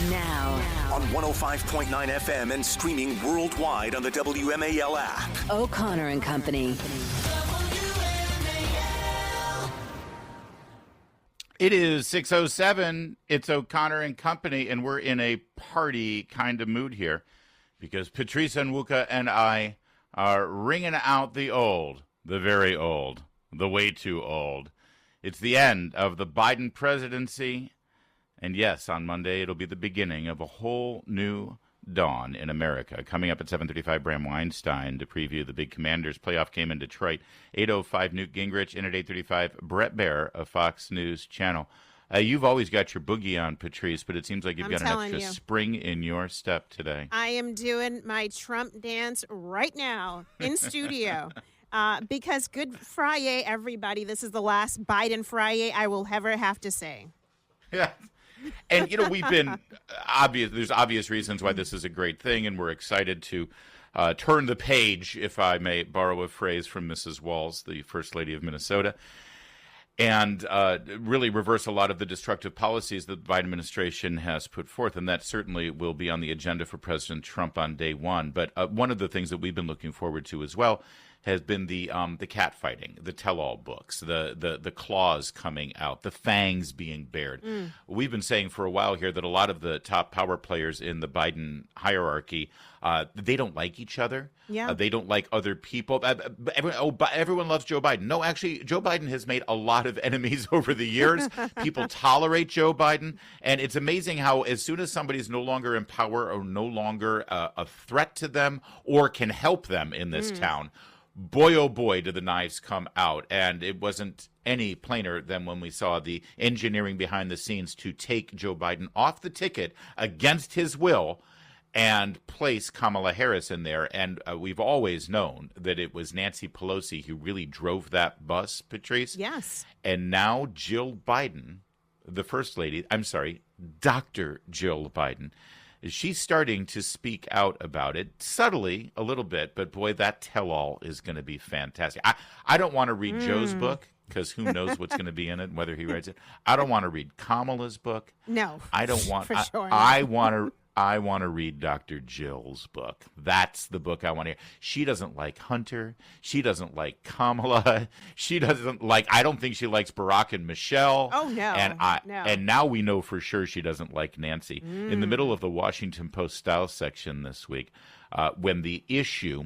Now. On 105.9 FM and streaming worldwide on the WMAL app. O'Connor and Company. It is 6:07. It's O'Connor and Company, and we're in a party kind of mood here because Patrice, Onwuka, and I are ringing out the old, the very old, the way too old. It's the end of the Biden presidency, and yes, on Monday it'll be the beginning of a whole new dawn in America. Coming up at 7:35, Bram Weinstein to preview the big Commanders playoff game in Detroit. 8:05, Newt Gingrich, and at 8:35, Brett Baer of Fox News Channel. You've always got your boogie on, Patrice, but it seems like you've got an extra spring in your step today. I am doing my Trump dance right now in studio. Because Good Friday, everybody. This is the last Biden Friday I will ever have to say. Yeah. And, you know, we've been there's obvious reasons why this is a great thing, and we're excited to turn the page, if I may borrow a phrase from Mrs. Walz, the First Lady of Minnesota, and really reverse a lot of the destructive policies that the Biden administration has put forth. And that certainly will be on the agenda for President Trump on day one. But one of the things that we've been looking forward to as well has been the cat fighting, the tell-all books, the claws coming out, the fangs being bared. We've been saying for a while here that a lot of the top power players in the Biden hierarchy, they don't like each other. Yeah. They don't like other people. Everyone loves Joe Biden. No, actually, Joe Biden has made a lot of enemies over the years. People tolerate Joe Biden. And it's amazing how as soon as somebody's no longer in power or no longer a threat to them or can help them in this town, boy, oh boy, do the knives come out. And it wasn't any plainer than when we saw the engineering behind the scenes to take Joe Biden off the ticket against his will and place Kamala Harris in there. And we've always known that it was Nancy Pelosi who really drove that bus, Patrice. Yes. And now Jill Biden, the First Lady, Dr. Jill Biden, she's starting to speak out about it, subtly a little bit, but boy, that tell-all is going to be fantastic. I don't want to read Joe's book because who knows what's going to be in it, whether he writes it. I don't want to read Kamala's book. No, I don't want. For sure. I want to read Dr. Jill's book. That's the book I want to hear. She doesn't like Hunter. She doesn't like Kamala. She doesn't like, I don't think she likes Barack and Michelle. Oh, no. And now we know for sure she doesn't like Nancy. In the middle of the Washington Post style section this week, when the issue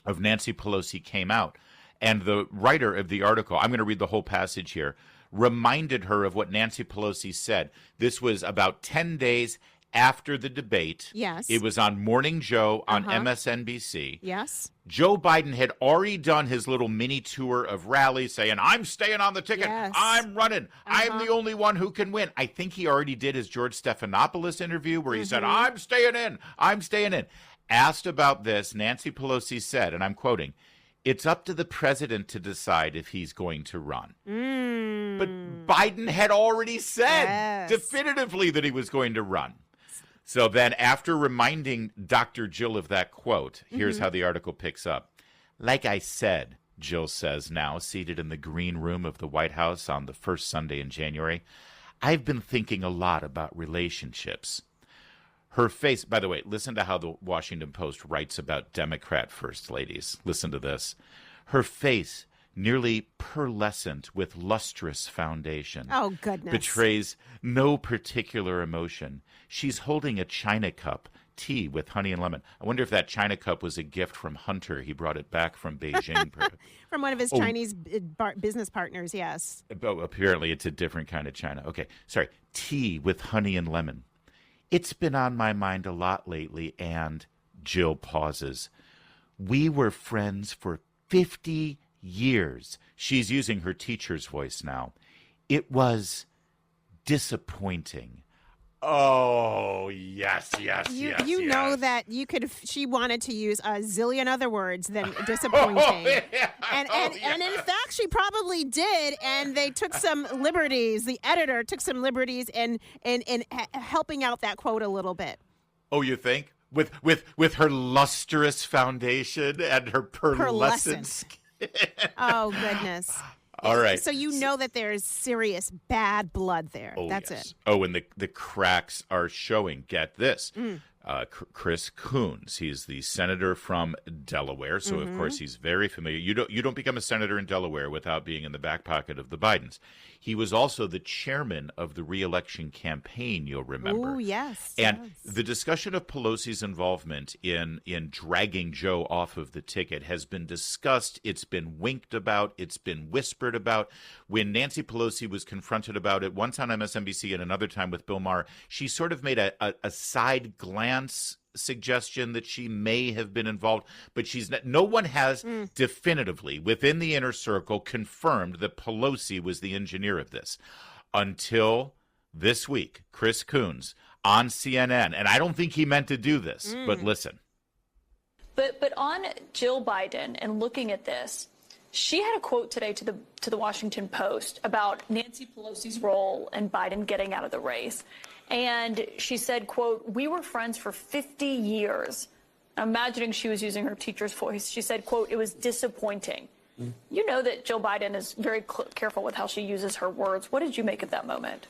of Nancy Pelosi came out, and the writer of the article, I'm going to read the whole passage here, reminded her of what Nancy Pelosi said. This was about 10 days after the debate. Yes. It was on Morning Joe on MSNBC. Yes. Joe Biden had already done his little mini tour of rallies saying, I'm staying on the ticket. Yes. I'm running. I'm the only one who can win. I think he already did his George Stephanopoulos interview where he said, I'm staying in. I'm staying in. Asked about this, Nancy Pelosi said, and I'm quoting, it's up to the president to decide if he's going to run. But Biden had already said definitively that he was going to run. So then after reminding Dr. Jill of that quote, here's how the article picks up. Like I said, Jill says now, seated in the green room of the White House on the first Sunday in January, I've been thinking a lot about relationships. Her face, by the way, listen to how the Washington Post writes about Democrat first ladies. Listen to this. Her face, nearly pearlescent with lustrous foundation. Oh, goodness. Betrays no particular emotion. She's holding a china cup, tea with honey and lemon. I wonder if that china cup was a gift from Hunter. He brought it back from Beijing. From one of his Chinese business partners, yes. Oh, apparently it's a different kind of china. Okay, sorry. Tea with honey and lemon. It's been on my mind a lot lately, and Jill pauses. We were friends for 50 years. She's using her teacher's voice now. It was disappointing. Oh, yes. You know that she wanted to use a zillion other words than disappointing. And in fact, she probably did. And they took some liberties. The editor took some liberties in helping out that quote a little bit. Oh, you think? With her lustrous foundation and her pearlescent skin. Oh, goodness. All right. So you know that there's serious bad blood there. Oh, That's yes. it. Oh, and the cracks are showing. Get this. Chris Coons. He's the senator from Delaware, so of course he's very familiar. You don't become a senator in Delaware without being in the back pocket of the Bidens. He was also the chairman of the re-election campaign, you'll remember. Oh, yes. And the discussion of Pelosi's involvement in dragging Joe off of the ticket has been discussed. It's been winked about. It's been whispered about. When Nancy Pelosi was confronted about it, once on MSNBC and another time with Bill Maher, she sort of made a side glance suggestion that she may have been involved, but she's not. No one has definitively within the inner circle confirmed that Pelosi was the engineer of this until this week. Chris Coons on CNN, and I don't think he meant to do this, but listen. But on Jill Biden and looking at this, she had a quote today to the Washington Post about Nancy Pelosi's role in Biden getting out of the race. And she said, quote, "We were friends for 50 years. I'm imagining she was using her teacher's voice. She said, quote, "It was disappointing." You know that Jill Biden is very careful with how she uses her words. What did you make of that moment?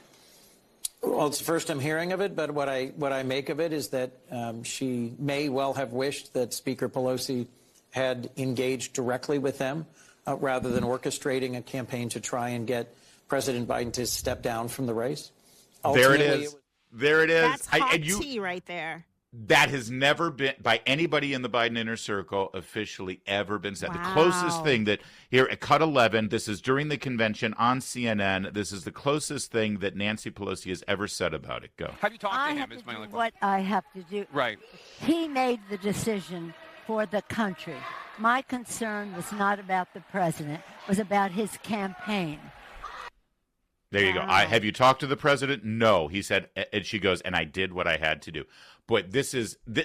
Well, it's the first I'm hearing of it, but what I make of it is that she may well have wished that Speaker Pelosi had engaged directly with them rather than orchestrating a campaign to try and get President Biden to step down from the race. There it is. There it is. That's hot tea right there. That has never been, by anybody in the Biden inner circle, officially ever been said. Wow. The closest thing that, here at Cut 11, this is during the convention on CNN, this is the closest thing that Nancy Pelosi has ever said about it. Go. Have you talked to him? Is my only question. What I have to do. Right. He made the decision for the country. My concern was not about the president, it was about his campaign. There you go. Have you talked to the president? No. He said, and she goes, and I did what I had to do. But this is the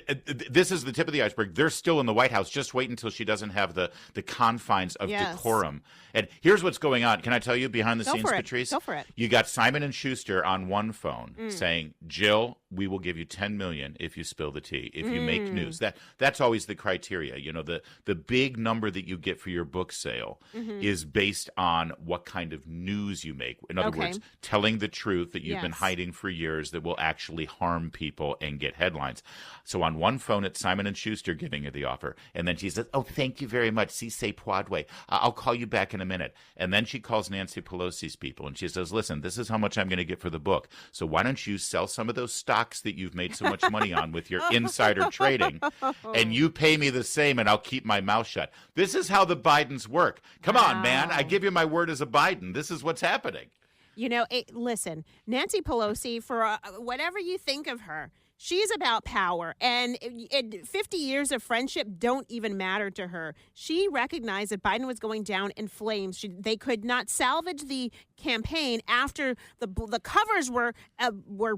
tip of the iceberg. They're still in the White House. Just wait until she doesn't have the confines of decorum. And here's what's going on. Can I tell you behind the scenes, Patrice? Go for it. You got Simon and Schuster on one phone saying, "Jill, we will give you $10 million if you spill the tea, if you make news." That's always the criteria. You know, the big number that you get for your book sale is based on what kind of news you make. In other words, telling the truth that you've been hiding for years that will actually harm people and get headlines. So on one phone, it's Simon and Schuster giving her the offer. And then she says, "Oh, thank you very much. Si c'est Broadway. I'll call you back in a minute." And then she calls Nancy Pelosi's people and she says, "Listen, this is how much I'm going to get for the book. So why don't you sell some of those stocks that you've made so much money on with your insider trading and you pay me the same and I'll keep my mouth shut." This is how the Bidens work. Come on, man. I give you my word as a Biden. This is what's happening. You know, listen, Nancy Pelosi, for whatever you think of her, she's about power, and 50 years of friendship don't even matter to her. She recognized that Biden was going down in flames. They could not salvage the campaign after the covers were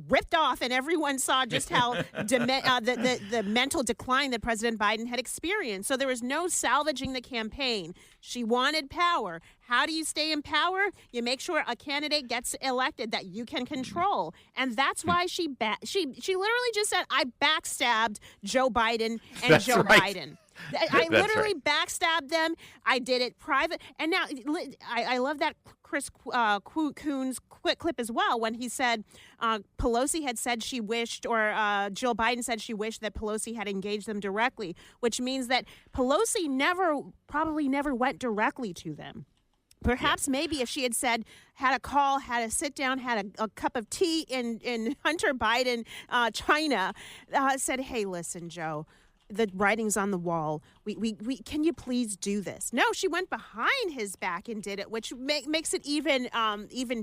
ripped off, and everyone saw just how the mental decline that President Biden had experienced. So there was no salvaging the campaign. She wanted power. How do you stay in power? You make sure a candidate gets elected that you can control, and that's why she literally just said, "I backstabbed Joe Biden and That's Joe right. Biden." I literally backstabbed them. I did it private. And now I love that Chris Coons clip as well when he said Pelosi had said she wished, or Jill Biden said she wished that Pelosi had engaged them directly, which means that Pelosi probably never went directly to them. Perhaps maybe if she had said, had a call, had a sit down, had a cup of tea in Hunter Biden, China, said, "Hey, listen, Joe, the writing's on the wall. We can you please do this?" No, she went behind his back and did it, which makes it even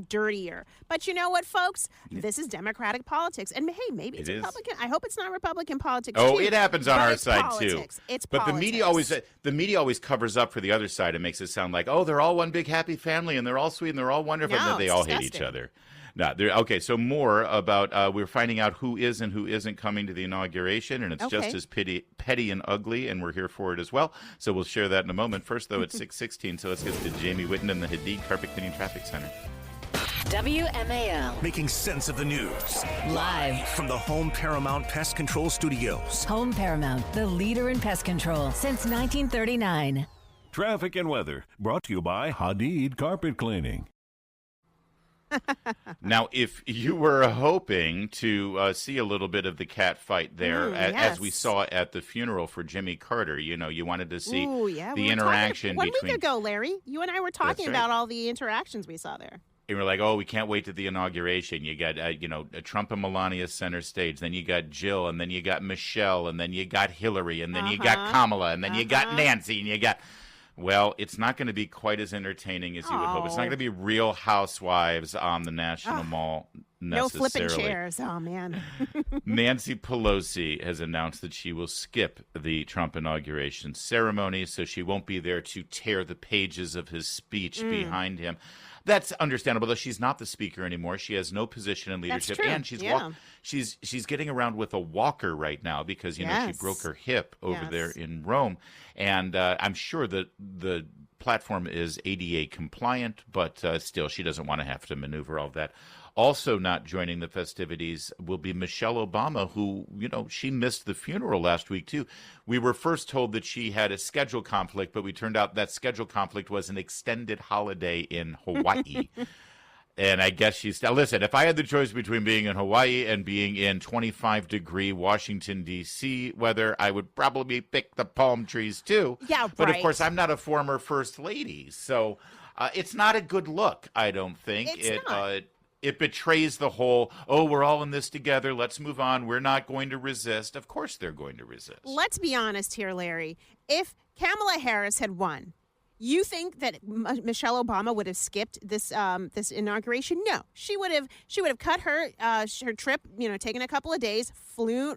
dirtier. But you know what, folks? This is Democratic politics, and hey, maybe it's Republican. I hope it's not Republican politics. Oh, too, it happens on our side politics. too. It's but politics. the media always covers up for the other side and makes it sound like, oh, they're all one big happy family and they're all sweet and they're all wonderful, and No, that they it's all disgusting. hate each other. No, okay, so more about we're finding out who is and who isn't coming to the inauguration, and it's just as petty and ugly, and we're here for it as well. So we'll share that in a moment. First, though, it's 6:16, so let's get to Jamie Whitten in the Hadid Carpet Cleaning Traffic Center. WMAL. Making sense of the news. Live from the Home Paramount Pest Control Studios. Home Paramount, the leader in pest control since 1939. Traffic and weather brought to you by Hadid Carpet Cleaning. Now, if you were hoping to see a little bit of the cat fight there, as we saw at the funeral for Jimmy Carter, you wanted to see the interaction one between. Week ago, Larry, you and I were talking about all the interactions we saw there. And we're like, oh, we can't wait to the inauguration. You got, Trump and Melania center stage. Then you got Jill, and then you got Michelle, and then you got Hillary, and then you got Kamala, and then you got Nancy, and you got. Well, it's not going to be quite as entertaining as you would hope. It's not going to be Real Housewives on the National Mall necessarily. No flipping chairs. Oh, man. Nancy Pelosi has announced that she will skip the Trump inauguration ceremony, so she won't be there to tear the pages of his speech behind him. That's understandable, though she's not the speaker anymore. She has no position in leadership, and she's getting around with a walker right now because she broke her hip over there in Rome, and I'm sure that the platform is ADA compliant, but still, she doesn't want to have to maneuver all of that. Also not joining the festivities will be Michelle Obama, who, she missed the funeral last week, too. We were first told that she had a schedule conflict, but we turned out that schedule conflict was an extended holiday in Hawaii. And I guess she's still. Listen, if I had the choice between being in Hawaii and being in 25-degree Washington, D.C. weather, I would probably pick the palm trees, too. Yeah, right. But, of course, I'm not a former first lady, so it's not a good look, I don't think. It's not. It betrays the whole, we're all in this together, let's move on, we're not going to resist. Of course they're going to resist. Let's be honest here, Larry. If Kamala Harris had won, you think that Michelle Obama would have skipped this inauguration? No, she would have cut her trip, taken a couple of days,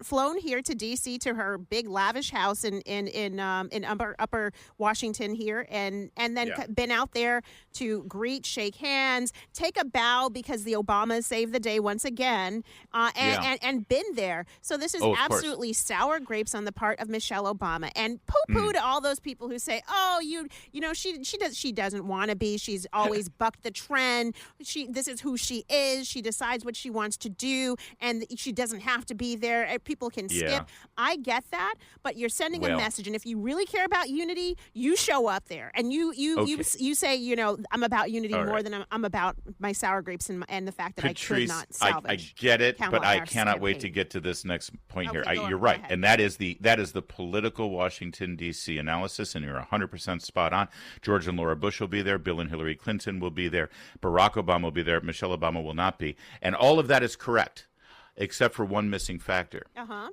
flown here to D.C. to her big lavish house in upper Washington here, and then been out there to greet, shake hands, take a bow because the Obamas saved the day once again, and been there. So this is absolutely sour grapes on the part of Michelle Obama, and poo-poo to all those people who say, she doesn't want to be. She's always bucked the trend. This is who she is. She decides what she wants to do, and she doesn't have to be there. People can skip. I get that, but you're sending a message, and if you really care about unity, you show up there, and you say, I'm about unity more than I'm about my sour grapes and the fact that Patrice, I could not salvage. I get it, Kamala but I Harris cannot wait campaign. to get to this next point here. Okay, You're right, and that is the political Washington, D.C. analysis, and you're 100% spot on. George and Laura Bush will be there. Bill and Hillary Clinton will be there. Barack Obama will be there. Michelle Obama will not be. And all of that is correct, except for one missing factor.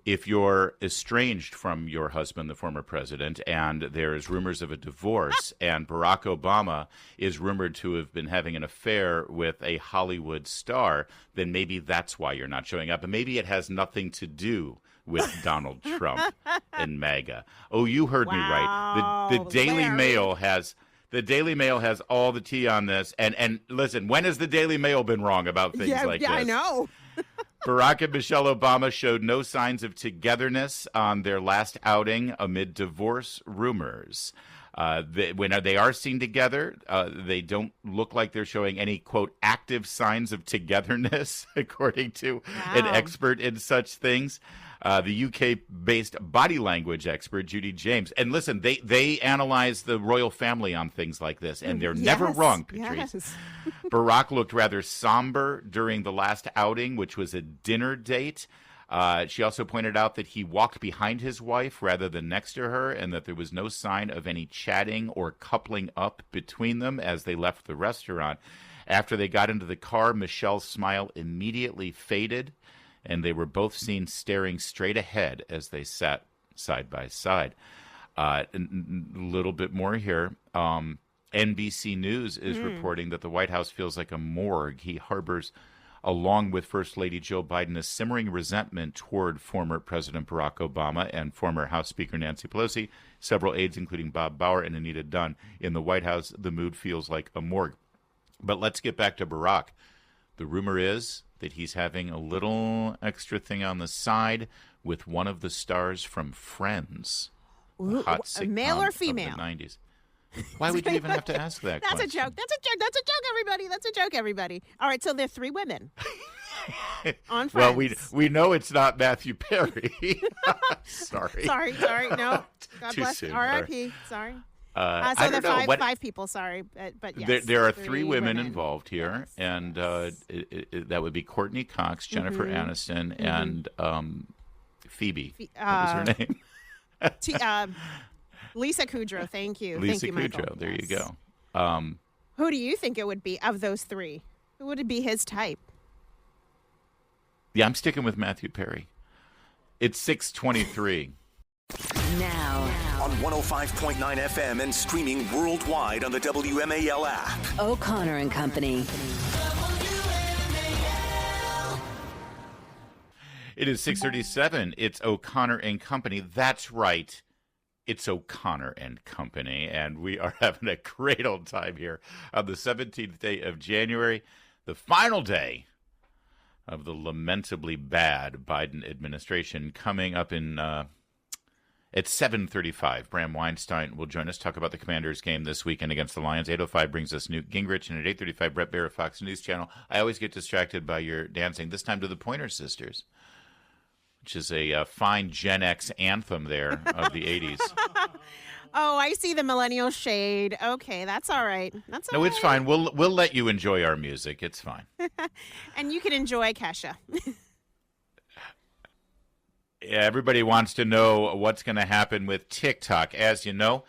If you're estranged from your husband, the former president, and there's rumors of a divorce, and Barack Obama is rumored to have been having an affair with a Hollywood star, then maybe that's why you're not showing up. And maybe it has nothing to do with Donald Trump and MAGA. Oh, you heard me right. The Daily Mail has... The Daily Mail has all the tea on this. And listen, when has the Daily Mail been wrong about things like this? Yeah, I know. Barack and Michelle Obama showed no signs of togetherness on their last outing amid divorce rumors. When they are seen together, they don't look like they're showing any, quote, active signs of togetherness, according to an expert in such things. The UK-based body language expert, Judy James. And listen, they analyze the royal family on things like this, and they're never wrong, Patrice. Yes. Barack looked rather somber during the last outing, which was a dinner date. She also pointed out that he walked behind his wife rather than next to her, and that there was no sign of any chatting or coupling up between them as they left the restaurant. After they got into the car, Michelle's smile immediately faded, and they were both seen staring straight ahead as they sat side by side. A little bit more here. NBC News is reporting that the White House feels like a morgue. He harbors, along with First Lady Jill Biden, a simmering resentment toward former President Barack Obama and former House Speaker Nancy Pelosi. Several aides, including Bob Bauer and Anita Dunn, in the White House, the mood feels like a morgue. But let's get back to Barack. The rumor is that he's having a little extra thing on the side with one of the stars from Friends. Ooh, hot sitcom male or of female? the 90s. Why would you even have to ask that That's question? a joke. That's a joke. That's a joke, everybody. That's a joke, everybody. All right, so there are 3 women on Friends. Well, we know it's not Matthew Perry. Sorry. Sorry. No. God Too bless. soon. R.I.P. Sorry. So I there don't know. are five people, sorry. But yes. There are three women involved here, and that would be Courtney Cox, Jennifer Aniston, and Phoebe. What was her name? Lisa Kudrow. Thank you. Lisa Thank you, Michael. Kudrow. There you go. Who do you think it would be of those three? Who would be his type? Yeah, I'm sticking with Matthew Perry. It's 6:23. Now on 105.9 FM and streaming worldwide on the WMAL app. O'Connor and Company. It is 6:37. It's O'Connor and Company. That's right. It's O'Connor and Company, and we are having a great old time here on the 17th day of January, the final day of the lamentably bad Biden administration, coming up in at 7:35. Bram Weinstein will join us, talk about the Commanders game this weekend against the Lions. 8:05 brings us Newt Gingrich, and at 8:35, Brett Baer of Fox News Channel. I always get distracted by your dancing, this time to the Pointer Sisters, which is a fine Gen X anthem there of the 80s. Oh, I see the millennial shade. Okay, that's all right. That's all No, right. it's fine. We'll let you enjoy our music. It's fine. And you can enjoy Kesha. Yeah, everybody wants to know what's going to happen with TikTok. As you know,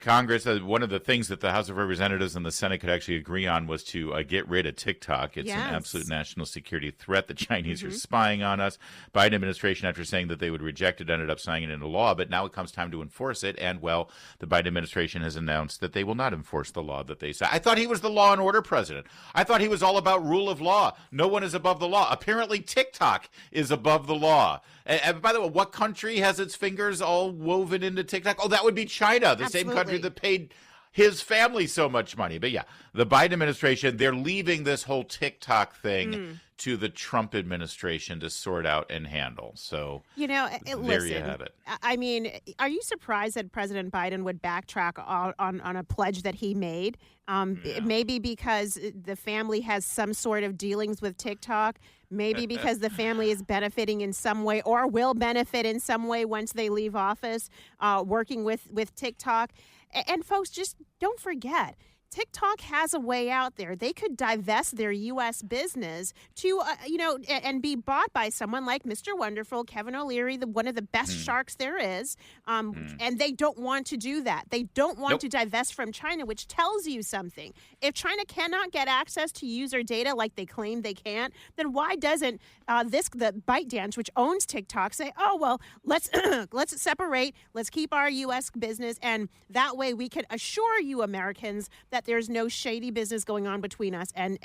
Congress, one of the things that the House of Representatives and the Senate could actually agree on was to get rid of TikTok. It's an absolute national security threat. The Chinese are spying on us. Biden administration, after saying that they would reject it, ended up signing it into law. But now it comes time to enforce it. And, well, the Biden administration has announced that they will not enforce the law that they say. I thought he was the law and order president. I thought he was all about rule of law. No one is above the law. Apparently TikTok is above the law. And by the way, what country has its fingers all woven into TikTok? Oh, that would be China, the same country that paid his family so much money. But yeah, the Biden administration, they're leaving this whole TikTok thing to the Trump administration to sort out and handle. So there you have it. I mean, are you surprised that President Biden would backtrack on a pledge that he made? Maybe because the family has some sort of dealings with TikTok. Maybe because the family is benefiting in some way or will benefit in some way once they leave office, working with TikTok. And folks, just don't forget, TikTok has a way out there. They could divest their U.S. business to, and be bought by someone like Mr. Wonderful, Kevin O'Leary, one of the best sharks there is. And they don't want to do that. They don't want to divest from China, which tells you something. If China cannot get access to user data like they claim they can't, then why doesn't the ByteDance, which owns TikTok, say, oh, well, let's separate. Let's keep our U.S. business. And that way we can assure you Americans that there's no shady business going on between us and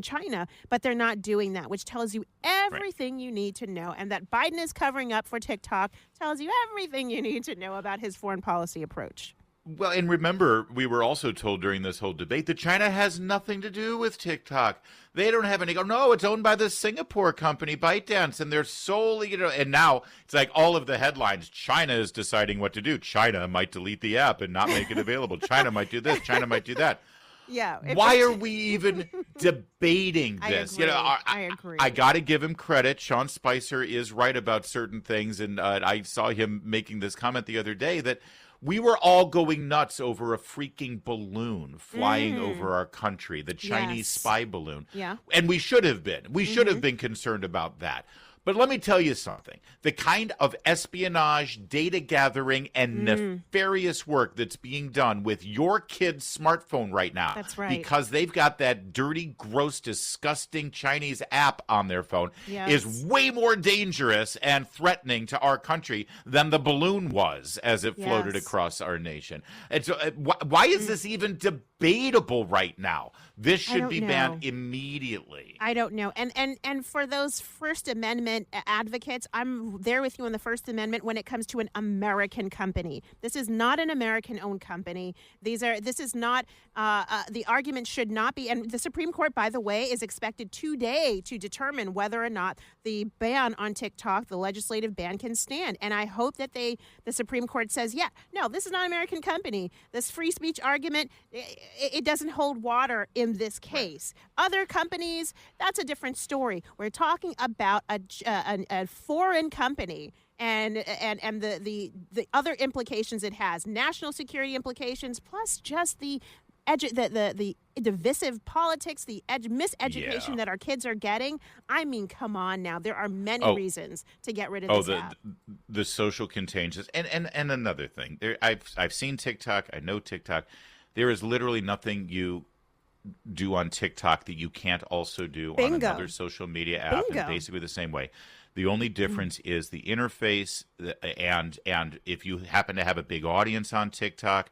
China, but they're not doing that, which tells you everything you need to know. And that Biden is covering up for TikTok tells you everything you need to know about his foreign policy approach. Well, and remember, we were also told during this whole debate that China has nothing to do with TikTok. They don't have any. No, it's owned by the Singapore company, ByteDance, and they're solely, and now it's like all of the headlines. China is deciding what to do. China might delete the app and not make it available. China might do this. China might do that. Yeah. Why are we even debating this? I agree. I got to give him credit. Sean Spicer is right about certain things, and I saw him making this comment the other day that we were all going nuts over a freaking balloon flying over our country, the Chinese spy balloon. Yeah. And we should have been. We should have been concerned about that. But let me tell you something. The kind of espionage, data gathering, and nefarious work that's being done with your kid's smartphone right now. That's right. Because they've got that dirty, gross, disgusting Chinese app on their phone is way more dangerous and threatening to our country than the balloon was as it floated across our nation. And so why is this even debatable right now? This should be banned immediately. I don't know. And for those First Amendment advocates, I'm there with you on the First Amendment when it comes to an American company. This is not an American-owned company. This is not, the argument should not be, and the Supreme Court, by the way, is expected today to determine whether or not the ban on TikTok, the legislative ban, can stand. And I hope that the Supreme Court says, no, this is not an American company. This free speech argument, it doesn't hold water in in this case. Other companies, that's a different story. We're talking about a foreign company and the other implications it has, national security implications, plus just the divisive politics, the miseducation that our kids are getting. I mean, come on now. There are many reasons to get rid of this app. The social contagions. And another thing. I've seen TikTok. I know TikTok. There is literally nothing you do on TikTok that you can't also do on another social media app in basically the same way. The only difference is the interface and if you happen to have a big audience on TikTok.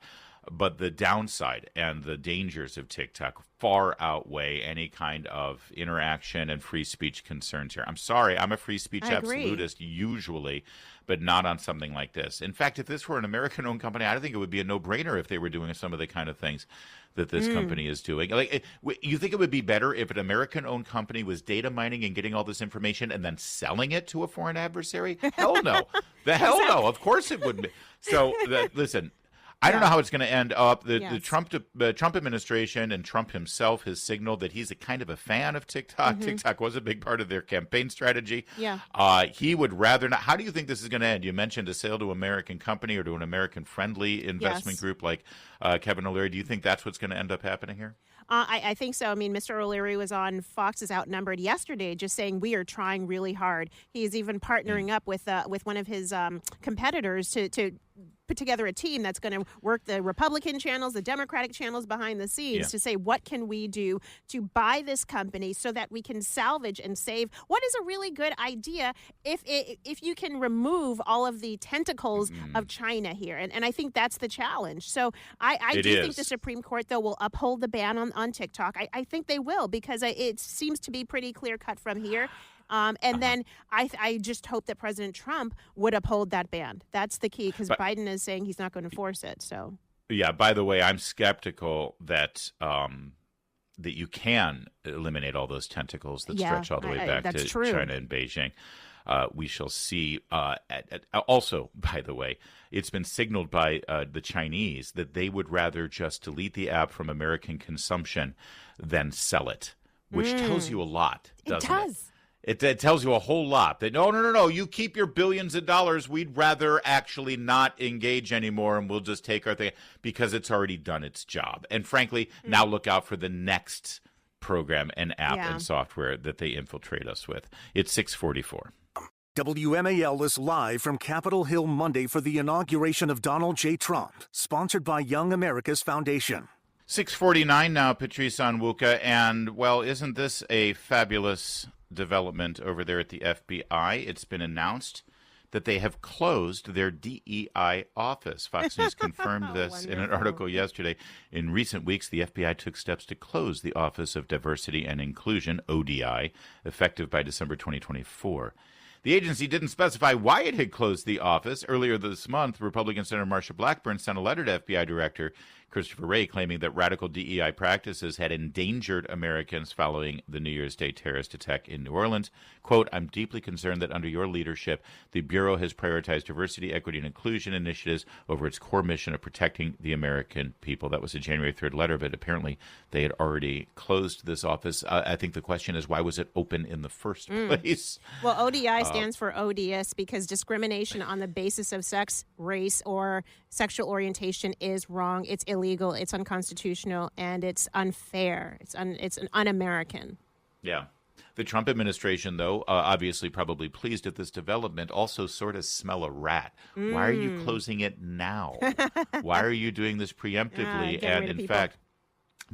But the downside and the dangers of TikTok far outweigh any kind of interaction and free speech concerns here. I'm sorry, I'm a free speech absolutist usually, but not on something like this. In fact, if this were an American-owned company, I think it would be a no-brainer if they were doing some of the kind of things that this company is doing. Like, you think it would be better if an American-owned company was data mining and getting all this information and then selling it to a foreign adversary? Hell no. The hell no. Of course it wouldn't be. So, listen. I don't know how it's going to end up. The Trump administration and Trump himself has signaled that he's a kind of a fan of TikTok. TikTok was a big part of their campaign strategy. Yeah. He would rather not. How do you think this is going to end? You mentioned a sale to an American company or to an American-friendly investment group like Kevin O'Leary. Do you think that's what's going to end up happening here? I think so. I mean, Mr. O'Leary was on Fox's Outnumbered yesterday just saying we are trying really hard. He's even partnering up with one of his competitors to put together a team that's going to work the Republican channels, the Democratic channels behind the scenes to say, what can we do to buy this company so that we can salvage and save what is a really good idea if you can remove all of the tentacles of China here. And I think that's the challenge. So I do think the Supreme Court, though, will uphold the ban on TikTok. I think they will because it seems to be pretty clear cut from here. Then I just hope that President Trump would uphold that ban. That's the key because Biden is saying he's not going to enforce it. So yeah. By the way, I'm skeptical that that you can eliminate all those tentacles that stretch all the way back to China and Beijing. We shall see. Also, by the way, it's been signaled by the Chinese that they would rather just delete the app from American consumption than sell it, which tells you a lot, doesn't it? It tells you a whole lot that no, you keep your billions of dollars. We'd rather actually not engage anymore, and we'll just take our thing because it's already done its job. And frankly, now look out for the next program and app and software that they infiltrate us with. It's 6:44. WMAL is live from Capitol Hill Monday for the inauguration of Donald J. Trump, sponsored by Young America's Foundation. 6:49 now, Patrice Onwuka, and well, isn't this a fabulous development over there at the FBI? It's been announced that they have closed their DEI office. Fox News confirmed this in an article yesterday. In recent weeks, the FBI took steps to close the Office of Diversity and Inclusion, ODI, effective by December 2024. The agency didn't specify why it had closed the office. Earlier this month, Republican Senator Marsha Blackburn sent a letter to FBI Director Christopher Wray claiming that radical DEI practices had endangered Americans following the New Year's Day terrorist attack in New Orleans. Quote, I'm deeply concerned that under your leadership, the Bureau has prioritized diversity, equity, and inclusion initiatives over its core mission of protecting the American people. That was a January 3rd letter, but apparently they had already closed this office. I think the question is, why was it open in the first place? Well, ODI stands for odious because discrimination on the basis of sex, race, or sexual orientation is wrong. It's illegal. It's unconstitutional, and it's unfair. It's un-American. Yeah. The Trump administration, though, obviously probably pleased at this development, also sort of smell a rat. Why are you closing it now? Why are you doing this preemptively? And in fact,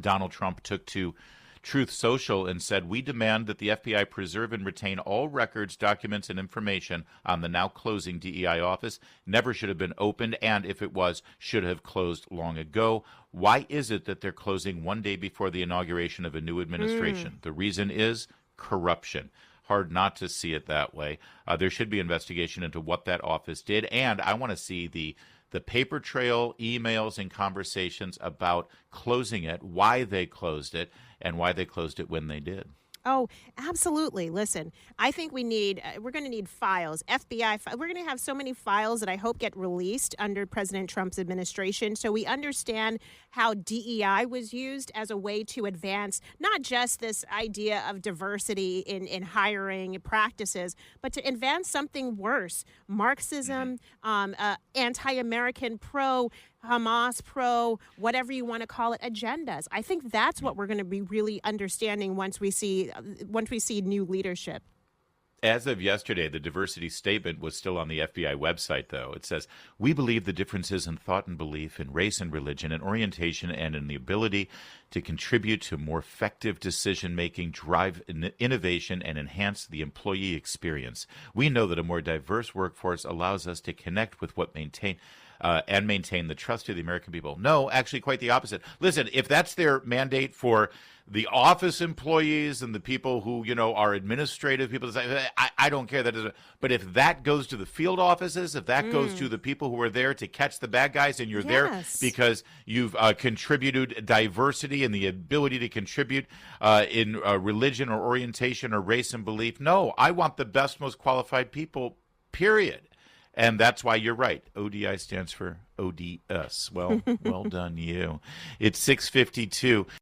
Donald Trump took to Truth Social and said, we demand that the FBI preserve and retain all records, documents, and information on the now closing DEI office. Never should have been opened, and if it was, should have closed long ago. Why is it that they're closing one day before the inauguration of a new administration? The reason is corruption. Hard not to see it that way. There should be investigation into what that office did, and I want to see the paper trail, emails, and conversations about closing it, why they closed it, and why they closed it when they did. Oh, absolutely. Listen, I think we're going to need files, FBI. We're going to have so many files that I hope get released under President Trump's administration. So we understand how DEI was used as a way to advance not just this idea of diversity in hiring practices, but to advance something worse, Marxism, anti-American, Hamas, whatever you want to call it, agendas. I think that's what we're going to be really understanding once we see new leadership. As of yesterday, the diversity statement was still on the FBI website, though. It says, "We believe the differences in thought and belief, in race and religion, in orientation, and in the ability to contribute to more effective decision-making, drive innovation, and enhance the employee experience. We know that a more diverse workforce allows us to connect with maintain the trust of the American people." No, actually, quite the opposite. Listen, if that's their mandate for the office employees and the people who, are administrative people, I don't care. But if that goes to the field offices, if that goes to the people who are there to catch the bad guys, and you're there because you've contributed diversity and the ability to contribute in religion or orientation or race and belief, no, I want the best, most qualified people, period. And that's why you're right. ODI stands for ODS. Well, well done, you. It's 6:52.